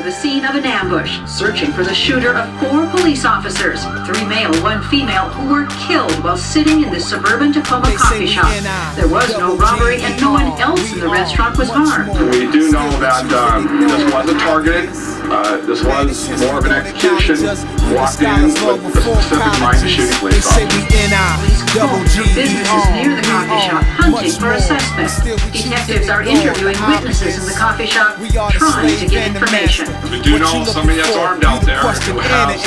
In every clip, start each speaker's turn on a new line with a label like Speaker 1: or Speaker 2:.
Speaker 1: the scene of an ambush, searching for the shooter of 4 police officers, 3 male, 1 female, who were killed while sitting in the suburban Tacoma coffee shop. There was no robbery and no one else in the restaurant was harmed.
Speaker 2: We do know that this wasn't targeted. This was more of an execution. Walked in with the specific mind to shoot police officers.
Speaker 1: Police called from businesses near the coffee shop hunting for a suspect. Detectives are interviewing witnesses in the coffee shop, trying to get information.
Speaker 2: We do know somebody that's armed out there who has weapons.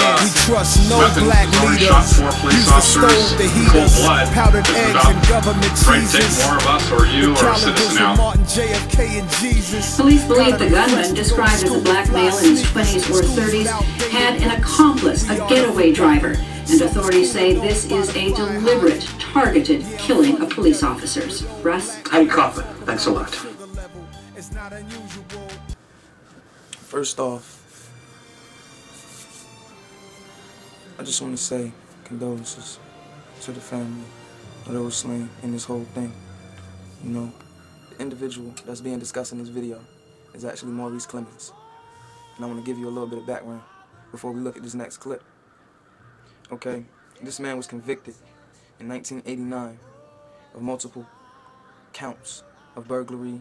Speaker 2: He's already shot 4 police officers in cold blood. This is about trying to take more of us or you or a citizen out.
Speaker 1: Police believe the gunman, described as a black male in his 20s or 30s, had an accomplice, a getaway driver, and authorities say this is a deliberate, targeted killing of police officers. Russ?
Speaker 3: I'm confident. Thanks a lot.
Speaker 4: First off, I just want to say condolences to the family of those slain in this whole thing. You know, the individual that's being discussed in this video is actually Maurice Clemens. And I want to give you a little bit of background before we look at this next clip. Okay, this man was convicted in 1989 of multiple counts of burglary,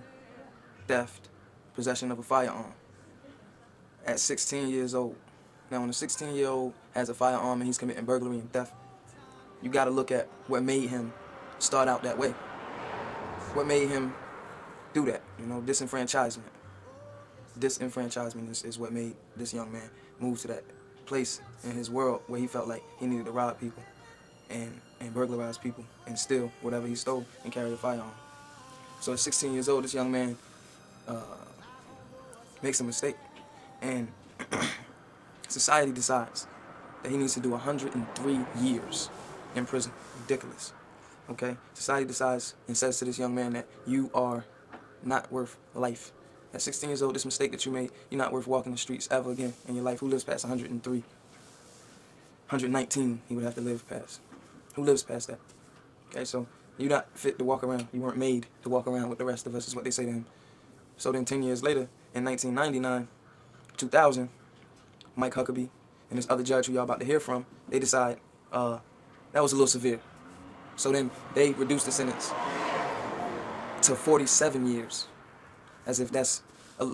Speaker 4: theft, possession of a firearm at 16 years old. Now, when a 16-year-old has a firearm and he's committing burglary and theft, you got to look at what made him start out that way. What made him do that? You know, disenfranchisement. Disenfranchisement is what made this young man move to that place in his world where he felt like he needed to rob people and burglarize people and steal whatever he stole and carry a firearm. So at 16 years old, this young man makes a mistake, and society decides that he needs to do 103 years in prison. Ridiculous. Okay? Society decides and says to this young man that you are not worth life. At 16 years old, this mistake that you made, you're not worth walking the streets ever again in your life. Who lives past 103? 119 he would have to live past. Who lives past that? Okay, so you're not fit to walk around. You weren't made to walk around with the rest of us, is what they say to him. So then 10 years later, in 1999, 2000, Mike Huckabee and this other judge who y'all about to hear from, they decide that was a little severe. So then they reduced the sentence to 47 years. As if that's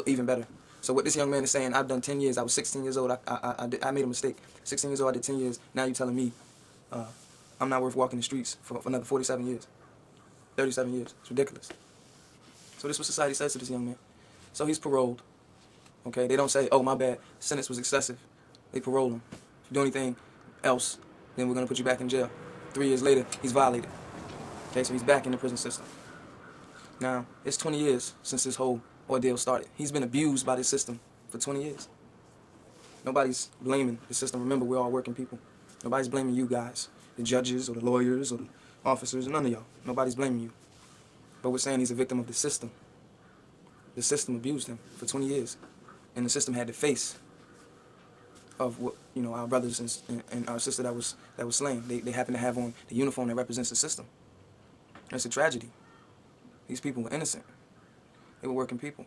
Speaker 4: even better. So what this young man is saying, I've done 10 years. I was 16 years old. I made a mistake. 16 years old, I did 10 years. Now you're telling me I'm not worth walking the streets for another 47 years. 37 years. It's ridiculous. So this is what society says to this young man. So he's paroled. Okay, they don't say, oh, my bad, sentence was excessive. They parole him. If you do anything else, then we're going to put you back in jail. 3 years later, he's violated. Okay, so he's back in the prison system. Now, it's 20 years since this whole ordeal started. He's been abused by this system for 20 years. Nobody's blaming the system. Remember, we're all working people. Nobody's blaming you guys, the judges or the lawyers or the officers, none of y'all. Nobody's blaming you. But we're saying he's a victim of the system. The system abused him for 20 years. And the system had the face of what, you know, our brothers and our sister that was slain. They happen to have on the uniform that represents the system. That's a tragedy. These people were innocent. They were working people.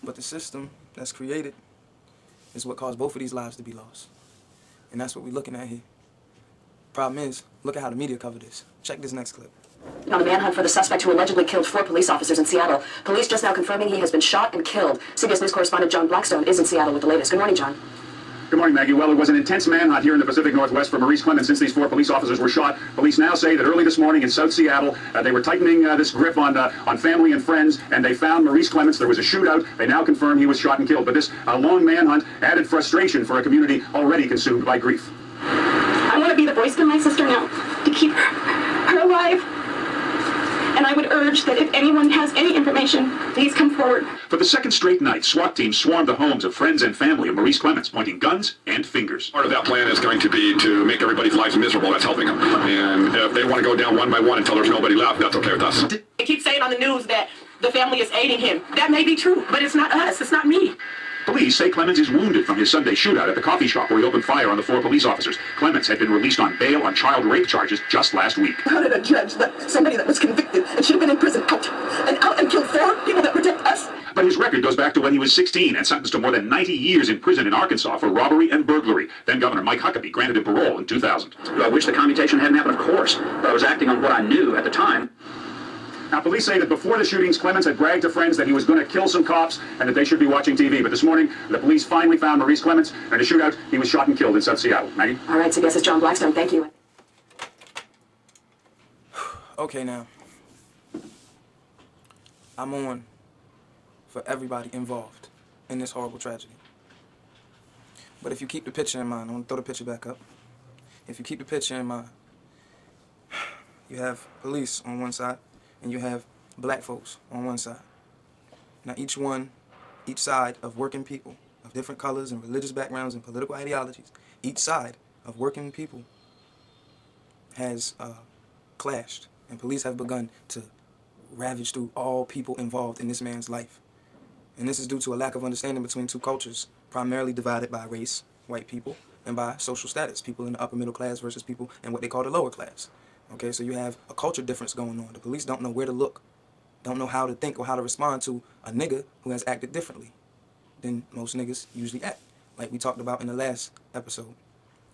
Speaker 4: But the system that's created is what caused both of these lives to be lost. And that's what we're looking at here. Problem is, look at how the media covered this. Check this next clip.
Speaker 5: On a manhunt for the suspect who allegedly killed 4 police officers in Seattle. Police just now confirming he has been shot and killed. CBS News correspondent John Blackstone is in Seattle with the latest. Good morning, John.
Speaker 6: Good morning, Maggie. Well, it was an intense manhunt here in the Pacific Northwest for Maurice Clemens since these 4 police officers were shot. Police now say that early this morning in South Seattle, they were tightening this grip on family and friends, and they found Maurice Clemens. There was a shootout. They now confirm he was shot and killed. But this long manhunt added frustration for a community already consumed by grief.
Speaker 7: I want to be the voice to my sister now, to keep her alive. And I would urge that if anyone has any information, please come forward.
Speaker 6: For the second straight night, SWAT teams swarmed the homes of friends and family of Maurice Clemens, pointing guns and fingers.
Speaker 2: Part of that plan is going to be to make everybody's lives miserable. That's helping them. And if they want to go down one by one until there's nobody left, that's okay with us.
Speaker 7: They keep saying on the news that the family is aiding him. That may be true, but it's not us. It's not me.
Speaker 6: Police say Clemens is wounded from his Sunday shootout at the coffee shop where he opened fire on the 4 police officers. Clemens had been released on bail on child rape charges just last week.
Speaker 7: How did a judge let somebody that was convicted and should have been in prison out and kill 4 people that protect us?
Speaker 6: But his record goes back to when he was 16 and sentenced to more than 90 years in prison in Arkansas for robbery and burglary. Then Governor Mike Huckabee granted him parole in 2000.
Speaker 3: I wish the commutation hadn't happened, of course, but I was acting on what I knew at the time.
Speaker 6: Now, police say that before the shootings, Clemens had bragged to friends that he was going to kill some cops and that they should be watching TV. But this morning, the police finally found Maurice Clemens, and in a shootout, he was shot and killed in South Seattle. Maggie?
Speaker 5: All right, so guess it's John Blackstone. Thank you.
Speaker 4: Okay, now, I'm on for everybody involved in this horrible tragedy. But if you keep the picture in mind, I want to throw the picture back up. If you keep the picture in mind, you have police on one side, and you have black folks on one side. Now each side of working people of different colors and religious backgrounds and political ideologies, each side of working people has clashed, and police have begun to ravage through all people involved in this man's life. And this is due to a lack of understanding between two cultures, primarily divided by race, white people, and by social status, people in the upper middle class versus people in what they call the lower class. Okay, so you have a culture difference going on. The police don't know where to look, don't know how to think or how to respond to a nigga who has acted differently than most niggas usually act. Like we talked about in the last episode.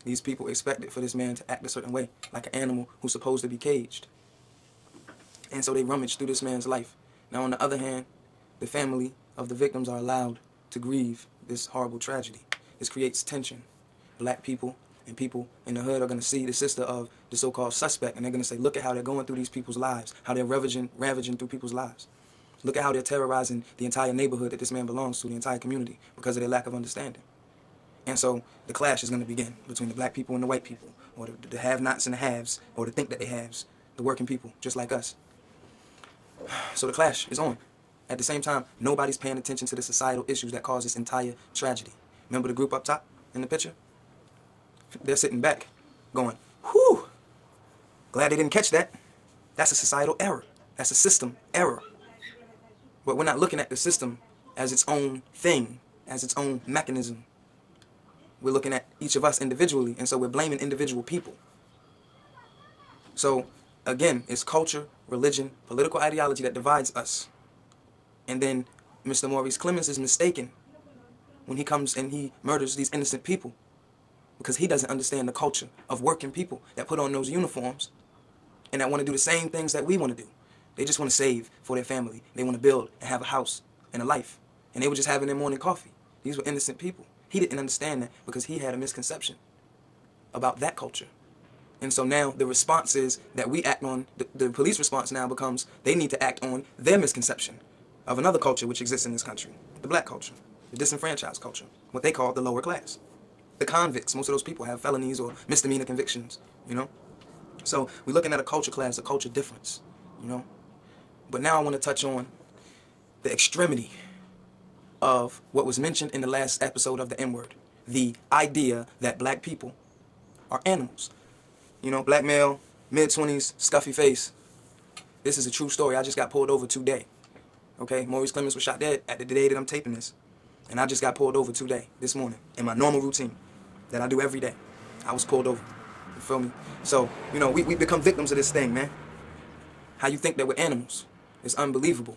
Speaker 4: These people expected for this man to act a certain way, like an animal who's supposed to be caged. And so they rummage through this man's life. Now on the other hand, the family of the victims are allowed to grieve this horrible tragedy. This creates tension. Black people and people in the hood are going to see the sister of the so-called suspect, and they're going to say, look at how they're going through these people's lives, how they're ravaging through people's lives. Look at how they're terrorizing the entire neighborhood that this man belongs to, the entire community, because of their lack of understanding. And so the clash is going to begin between the black people and the white people, or the have-nots and the haves, or the think that they haves, the working people, just like us. So the clash is on. At the same time, nobody's paying attention to the societal issues that cause this entire tragedy. Remember the group up top in the picture? They're sitting back, going, whew, glad they didn't catch that. That's a societal error. That's a system error. But we're not looking at the system as its own thing, as its own mechanism. We're looking at each of us individually, and so we're blaming individual people. So, again, it's culture, religion, political ideology that divides us. And then Mr. Maurice Clemens is mistaken when he comes and he murders these innocent people, because he doesn't understand the culture of working people that put on those uniforms and that want to do the same things that we want to do. They just want to save for their family. They want to build and have a house and a life. And they were just having their morning coffee. These were innocent people. He didn't understand that because he had a misconception about that culture. And so now the response is that we act on, the police response now becomes they need to act on their misconception of another culture which exists in this country, the black culture, the disenfranchised culture, what they call the lower class. The convicts, most of those people have felonies or misdemeanor convictions, you know? So we're looking at a culture class, a culture difference, you know? But now I want to touch on the extremity of what was mentioned in the last episode of the N-word. The idea that black people are animals. You know, black male, mid-20s, scuffy face. This is a true story. I just got pulled over today. Okay, Maurice Clemens was shot dead at the day that I'm taping this. And I just got pulled over today, this morning, in my normal routine that I do every day. I was pulled over. You feel me? So, you know, we become victims of this thing, man. How you think that we're animals is unbelievable.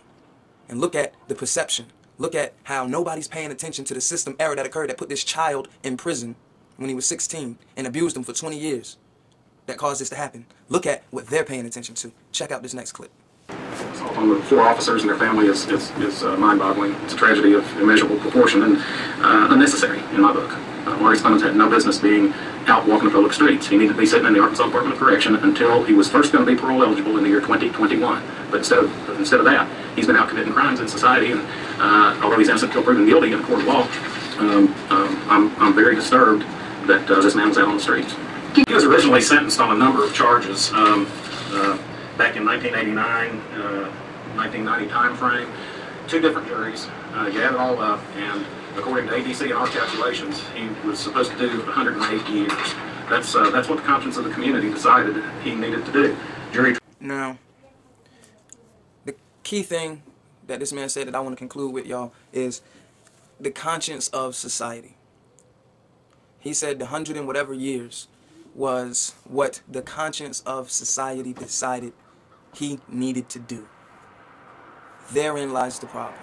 Speaker 4: And look at the perception. Look at how nobody's paying attention to the system error that occurred that put this child in prison when he was 16 and abused him for 20 years. That caused this to happen. Look at what they're paying attention to. Check out this next clip.
Speaker 3: On the 4 officers and their family is mind-boggling. It's a tragedy of immeasurable proportion and unnecessary in my book. Maurice Clemens had no business being out walking the public streets. He needed to be sitting in the Arkansas Department of Correction until he was first going to be parole eligible in the year 2021. But instead of that, he's been out committing crimes in society, and although he's innocent until proven guilty in a court of law, I'm very disturbed that this man was out on the streets. He was originally sentenced on a number of charges. Back in 1989, 1990 time frame, 2 different juries. You add it all up, and according to ADC and our calculations, he was supposed to do 108 years. That's what the conscience of the community decided he needed to do.
Speaker 4: Now, the key thing that this man said that I want to conclude with, y'all, is the conscience of society. He said the 100 and whatever years was what the conscience of society decided he needed to do. Therein lies the problem.